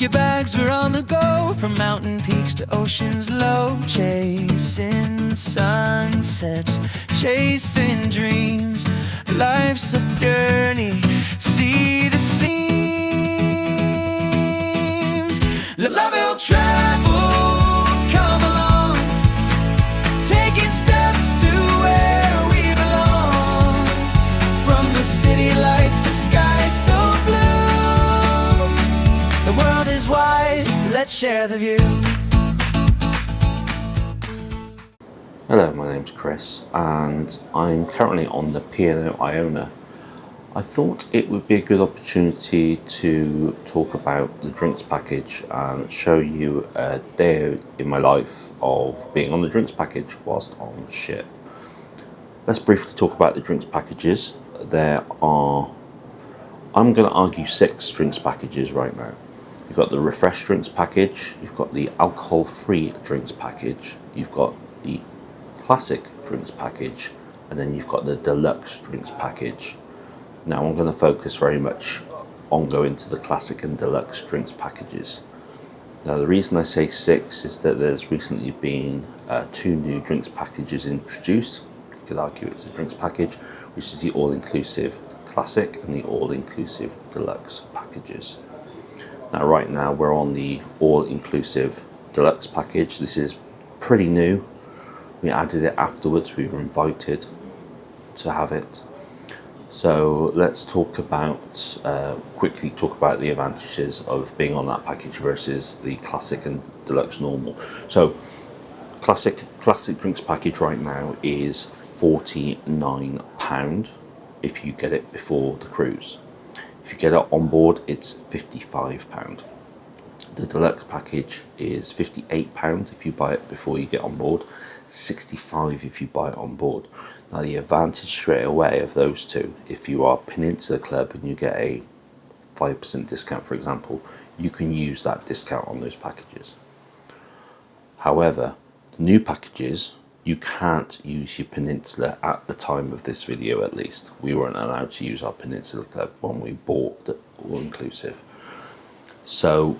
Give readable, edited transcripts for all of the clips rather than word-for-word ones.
your bags, we're on the go. From mountain peaks to oceans low. Chasing sunsets, chasing dreams. Life's a journey, see the seams. The love will travels, come along. Taking steps to where we belong. From the city lights to sky so blue. The world is wide, let's share the view. Hello, my name's Chris and I'm currently on the P&O Iona. I thought it would be a good opportunity to talk about the drinks package and show you a day in my life of being on the drinks package whilst on the ship. Let's briefly talk about the drinks packages. There are, I'm going to argue, 6 drinks packages right now. You've got the refresh drinks package, you've got the alcohol-free drinks package, you've got the classic drinks package, and then you've got the deluxe drinks package. Now I'm going to focus very much on going to the classic and deluxe drinks packages. Now the reason I say 6 is that there's recently been 2 new drinks packages introduced. You could argue it's a drinks package, which is the all-inclusive classic and the all-inclusive deluxe packages. Now right now we're on the all-inclusive deluxe package. This is pretty new. We added it afterwards, we were invited to have it. So let's talk about, quickly talk about the advantages of being on that package versus the classic and deluxe normal. So classic drinks package right now is £49 if you get it before the cruise. If you get it on board, it's £55. The deluxe package is £58 if you buy it before you get on board. 65 if you buy it on board. Now the advantage straight away of those two, if you are Peninsula Club and you get a 5% discount, for example, you can use that discount on those packages. However, the new packages, you can't use your Peninsula at the time of this video. At least we weren't allowed to use our Peninsula Club when we bought the all-inclusive. So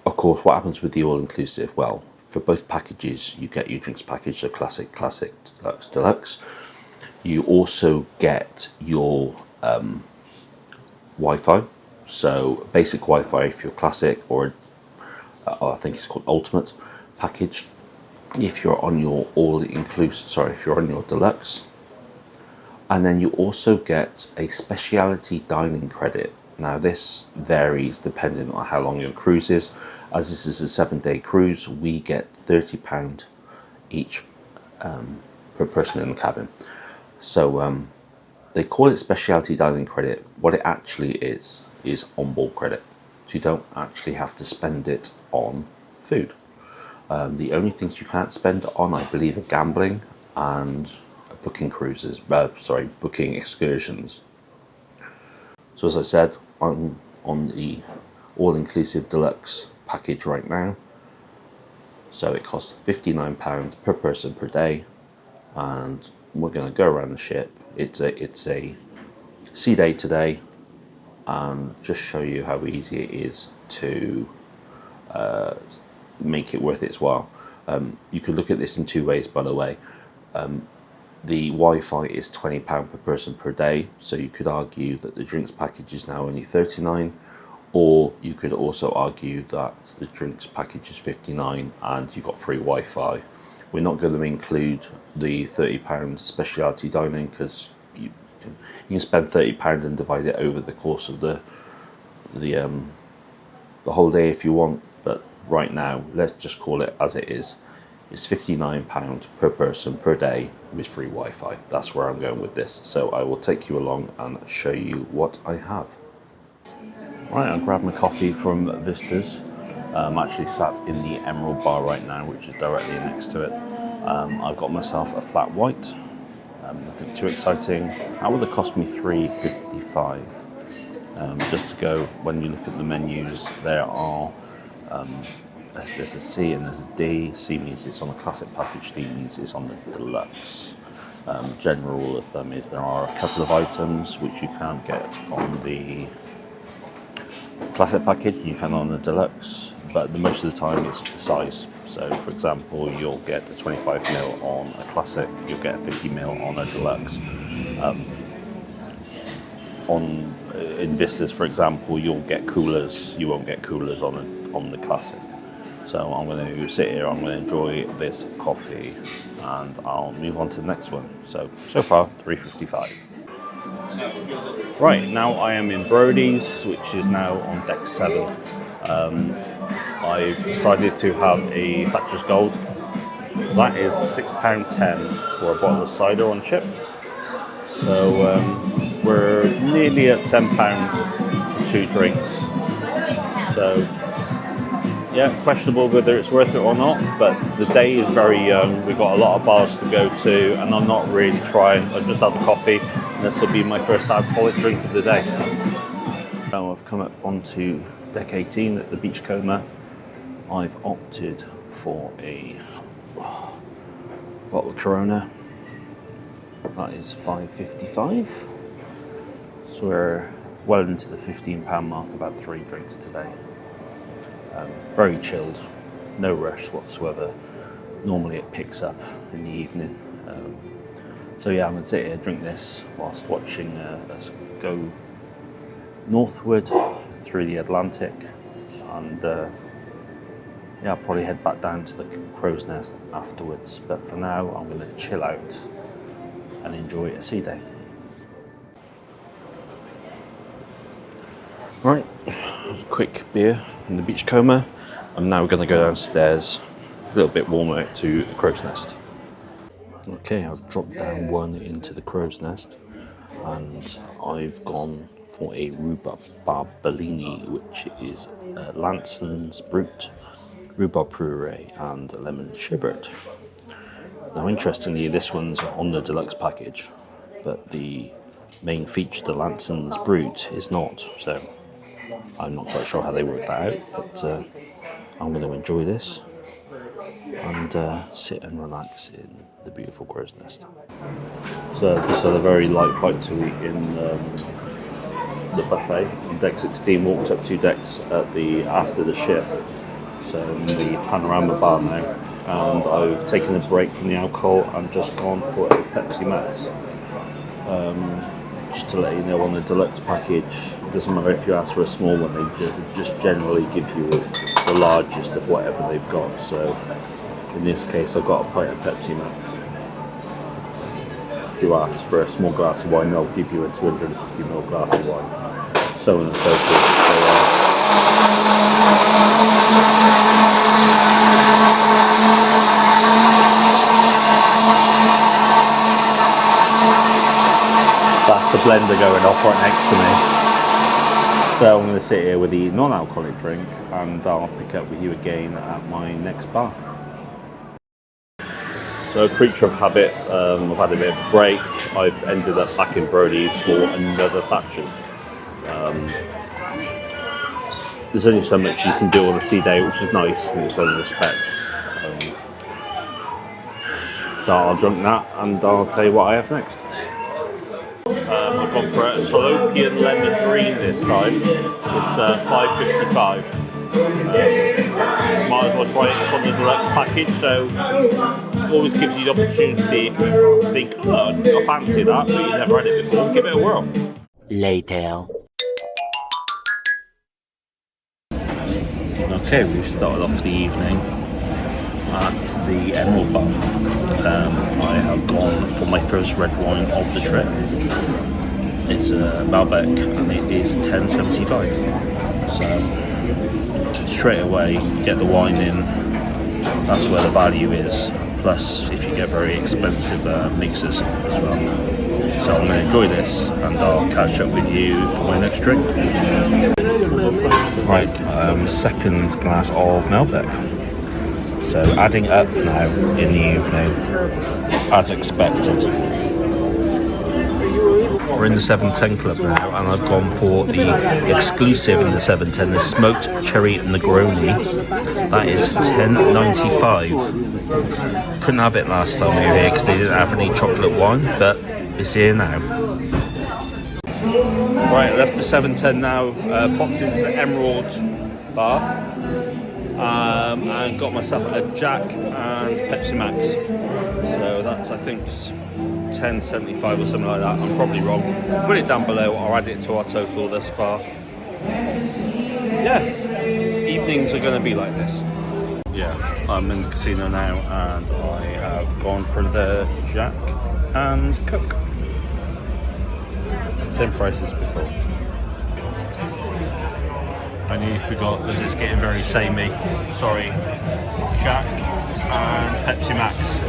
of course, what happens with the all-inclusive? Well, for both packages, you get your drinks package, so classic, deluxe, deluxe. You also get your Wi-Fi, so basic Wi-Fi if you're classic, or I think it's called ultimate package if you're on your all-inclusive, if you're on your deluxe. And then you also get a specialty dining credit. Now this varies depending on how long your cruise is. As this is a 7-day cruise, we get £30 each per person in the cabin. So they call it specialty dining credit. What it actually is onboard credit. So you don't actually have to spend it on food. The only things you can't spend it on, I believe, are gambling and booking cruises. Booking excursions. So as I said, I'm on the all-inclusive deluxe package right now. So it costs £59 per person per day, and we're going to go around the ship. It's a sea day today, and just show you how easy it is to make it worth its while. You could look at this in 2 ways, by the way. The Wi-Fi is £20 per person per day, so you could argue that the drinks package is now only £39, or you could also argue that the drinks package is £59 and you've got free Wi-Fi. We're not going to include the £30 specialty dining, because you can spend £30 and divide it over the course of the whole day if you want. But right now, let's just call it as it is. It's £59 per person per day with free Wi-Fi. That's where I'm going with this. So I will take you along and show you what I have. Right, I'll grab my coffee from Vistas. I'm actually sat in the Emerald bar right now, which is directly next to it. I've got myself a flat white. Nothing too exciting. That would have cost me £3.55. Just to go, when you look at the menus, there are there's a C and there's a D. C means it's on the classic package, D means it's on the deluxe. General rule of thumb is there are a couple of items which you can't get on the classic package, you can on the deluxe, but most of the time it's the size. So for example, you'll get a 25ml on a classic, you'll get a 50ml on a deluxe. In Vistas, for example, you'll get coolers, you won't get coolers on the classic. So I'm going to sit here, I'm going to enjoy this coffee, and I'll move on to the next one. So far, $3.55. Right, now I am in Brody's, which is now on deck 7. I've decided to have a Thatcher's Gold. That is £6.10 for a bottle of cider on ship. So we're nearly at £10 for 2 drinks. So yeah, questionable whether it's worth it or not, but the day is very young. We've got a lot of bars to go to, and I'm not really trying. I've just had the coffee, and this will be my first alcoholic drink of the day. Now I've come up onto deck 18 at the Beachcomber. I've opted for a bottle of Corona. That is $5.55. So we're well into the £15 mark. I've had 3 drinks today. Very chilled, no rush whatsoever. Normally it picks up in the evening. So yeah, I'm going to sit here, drink this whilst watching us go northward through the Atlantic, and yeah, I'll probably head back down to the Crow's Nest afterwards. But for now, I'm going to chill out and enjoy a sea day. Right, a quick beer in the Beachcomber. I'm now going to go downstairs, a little bit warmer, to the Crow's Nest. Okay, I've dropped down one into the Crow's Nest, and I've gone for a rhubarb Bellini, which is Lanson's Brut, rhubarb puree, and lemon sherbet. Now, interestingly, this one's on the deluxe package, but the main feature, the Lanson's Brut, is not. So I'm not quite sure how they work that out, but I'm going to enjoy this and sit and relax in the beautiful Crow's Nest. So just had a very light bite to eat in the buffet on deck 16. Walked up 2 decks after the ship, so in the panorama bar now, and I've taken a break from the alcohol and just gone for a Pepsi Max. Just to let you know, on the deluxe package, it doesn't matter if you ask for a small one, they just generally give you the largest of whatever they've got. So in this case, I've got a pint of Pepsi Max. If you ask for a small glass of wine, they'll give you a 250ml glass of wine, so on and so forth. That's the blender going off right next to me. So I'm going to sit here with the non-alcoholic drink, and I'll pick up with you again at my next bar. So, creature of habit, I've had a bit of a break. I've ended up back in Brody's for another Thatcher's. There's only so much you can do on a sea day, which is nice in its own respect. So I'll drink that, and I'll tell you what I have next. I've gone for a Salopian Lemon Dream this time. It's $5.55. Might as well try it. It's on the deluxe package, so it always gives you the opportunity, if you think, oh, I fancy that, but you've never had it before, give it a whirl. Later. Okay, we've started off the evening at the Emerald Bar. I have gone for my first red wine of the trip. It's Malbec, and it is $10.75. So straight away you get the wine in, that's where the value is. Plus, if you get very expensive mixers as well. So I'm going to enjoy this, and I'll catch up with you for my next drink. Right, second glass of Malbec. So adding up now in the evening, as expected. We're in the 710 Club now, and I've gone for the exclusive in the 710, the smoked cherry Negroni. That is $10.95. Couldn't have it last time we were here because they didn't have any chocolate wine, but it's here now. Right, I left the 710 now, popped into the Emerald bar, and got myself a Jack and Pepsi Max. So that's, I think, $10.75 or something like that. I'm probably wrong. Put it down below. I'll add it to our total thus far. Yeah, evenings are going to be like this. Yeah, I'm in the casino now, and I have gone for the Jack and Coke. Same price as before. I nearly forgot as it's getting very samey. Sorry. Jack and Pepsi Max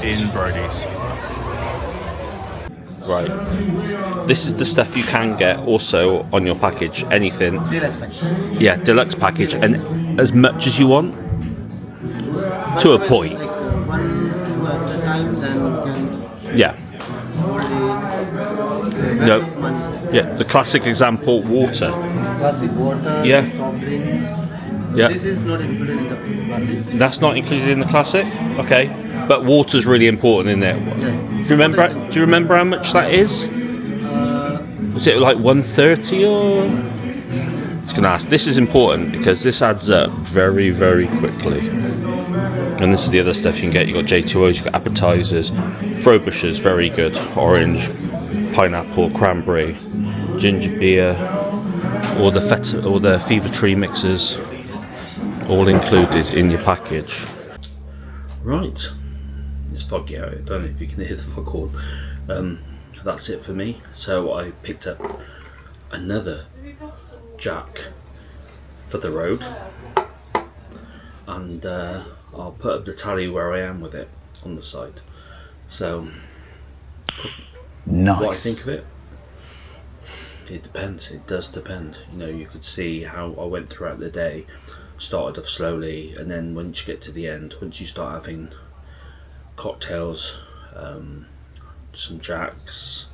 in Brody's. Right. This is the stuff you can get also on your package. Anything. Yeah, deluxe package, and as much as you want. To a point. Like one, two at a time, then we can. Yeah. No. Yeah, the classic example, water. Classic water, Yeah. soft drink. Yeah. This is not included in the classic. That's not included in the classic? Okay. But water's really important in there. Do you remember how much that is? Was it like 130 or? I was gonna ask. This is important because this adds up very, very quickly. And this is the other stuff you can get. You've got J2Os, you've got appetizers, Frobishers, very good. Orange, pineapple, cranberry, ginger beer, all the Fever Tree mixes, all included in your package. Right, it's foggy out. I don't know if you can hear the foghorn. That's it for me. So I picked up another Jack for the road, and I'll put up the tally where I am with it on the side. So, Nice. what I think of it? It depends. It does depend. You know, you could see how I went throughout the day. Started off slowly, and then once you get to the end, once you start having cocktails, some Jacks,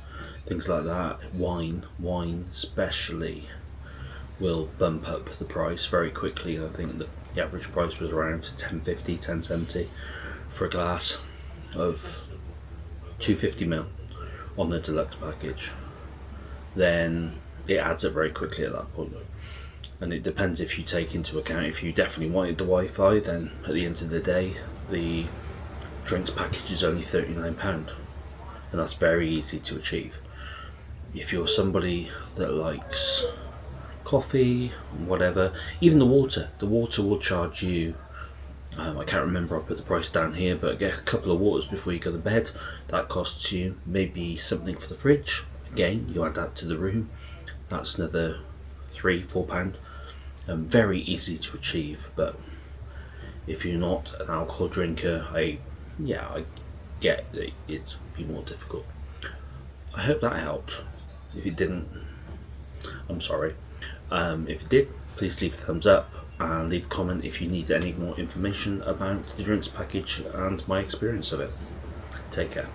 things like that, wine especially, will bump up the price very quickly. I think the average price was around $10.50, $10.70 for a glass of 250ml on the deluxe package. Then it adds up very quickly at that point. And it depends if you take into account, if you definitely wanted the Wi-Fi, then at the end of the day, the drinks package is only £39, and that's very easy to achieve. If you're somebody that likes coffee, whatever, even the water will charge you, I can't remember, I put the price down here, but get a couple of waters before you go to bed. That costs you maybe something for the fridge. Again, you add that to the room, that's another £3-4. Very easy to achieve, but if you're not an alcohol drinker, I get that it'd be more difficult. I hope that helped. If it didn't, I'm sorry. If it did, please leave a thumbs up and leave a comment if you need any more information about the drinks package and my experience of it. Take care.